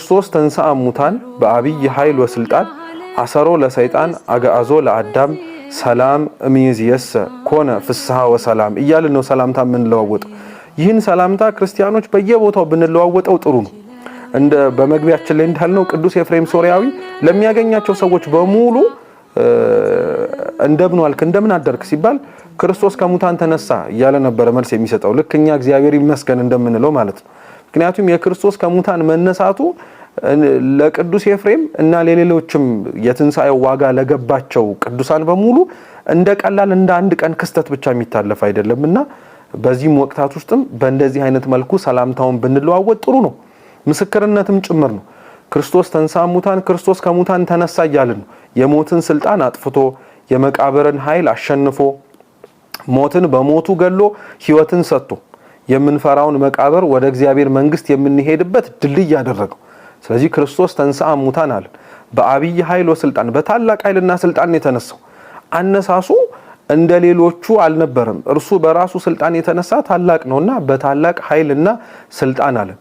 ክርስቶስ ተንሥአ እሙታን በአብይ ኃይል ወስልጣን አሰሮ ለሰይጣን አግዓዞ ለአዳም ሰላም እምይእዜሰ ኮነ ፍስሐ ወሰላም እያልን ነው ሰላምታ የምንለዋወጠው። ይህን ሰላምታ ክርስቲያኖች በየቦታው ብንለዋወጠው ጥሩ ነው። እንደ በመግቢያችን ላይ እንዳልነው ቅዱስ ኤፍሬም ሶሪያዊ ለሚያገኛቸው ሰዎች በሙሉ እንደምን ዋልክ እንደምን አደርክ ሲባል ክርስቶስ ከሙታን ተነሳ እያለ ነበር መልስ የሚሰጠው። ልክኛ እግዚአብሔር ይመስገን እንደምንለው ማለት ነው። ምክንያቱም የክርስቶስ ከሙታን መነሳቱ ለቅዱስ ኤፍሬም እና ለሌሎችም የትንሳኤው ዋጋ ለገባቸው ቅዱሳን በሙሉ እንደ ቀላል እንደ አንድ ቀን ክስተት ብቻ የሚታለፍ አይደለምና በዚህም ወቅታት ውስጥም በእንደዚህ አይነት መልኩ ሰላምታውን ብንለዋወጥ ጥሩ ነው። ምስክርነትም ጭምር ነው። ክርስቶስ ተንሥአ እሙታን ክርስቶስ ከሙታን ተነሳ እያልን ነው። የሞትን ስልጣን አጥፍቶ የመቃብርን ኃይል አሸንፎ ሞትን በሞቱ ገሎ ሕይወትን ሰጥቶ የምንፈራውን መቃብር ወደ እግዚአብሔር መንግስት የምንሄድበት ድልድይ ያደረገው። ስለዚህ ክርስቶስ ተንሥአ እሙታን አለ በአብይ ኃይል ወስልጣን በታላቅ ኃይልና ስልጣን የተነሳው። አነሳሱ እንደሌሎቹ አልነበረም። እርሱ በራሱ ስልጣን የተነሳ ታላቅ ነውና በታላቅ ኃይልና ስልጣን አለን።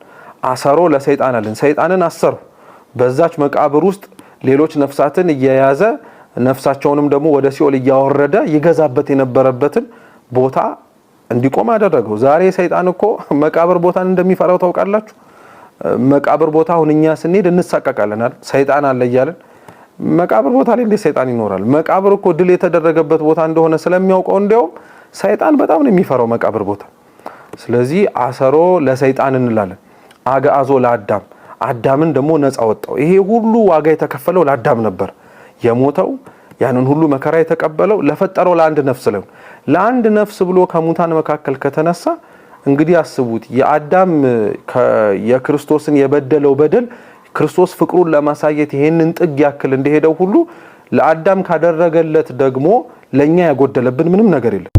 አሰሮ ለሰይጣን አለን ሰይጣንን አሰሩ። በዛች መቃብር ውስጥ ሌሎች ነፍሳትን እየያዘ ነፍሳቸውንም ደግሞ ወደ ሲኦል እያወረደ ይገዛበት የነበረበትን ቦታ እንዲቆም አደረገው። ዛሬ ሰይጣን እኮ መቃብር ቦታን እንደሚፈራው ታውቃላችሁ። መቃብር ቦታ አሁን እኛ ስንሄድ እንሳቀቃለን አይደል? ሰይጣን አለ እያልን መቃብር ቦታ ላይ እንዴት ሰይጣን ይኖራል? መቃብር እኮ ድል የተደረገበት ቦታ እንደሆነ ስለሚያውቀው እንዲያውም ሰይጣን በጣም ነው የሚፈራው መቃብር ቦታ። ስለዚህ አሰሮ ለሰይጣን እንላለን። አግዓዞ ለአዳም አዳምን ደግሞ ነፃ ወጣው። ይሄ ሁሉ ዋጋ የተከፈለው ለአዳም ነበር። የሞተው ያንን ሁሉ መከራ የተቀበለው ለፈጠረው ለአንድ ነፍስ ነው። ለአንድ ነፍስ ብሎ ከሙታን መካከል ከተነሳ እንግዲህ አስቡት የአዳም የክርስቶስን የበደለው በደል ክርስቶስ ፍቅሩን ለማሳየት ይሄንን ጥግ ያክል እንደሄደው ሁሉ ለአዳም ካደረገለት ደግሞ ለኛ ያጎደለብን ምንም ነገር የለም።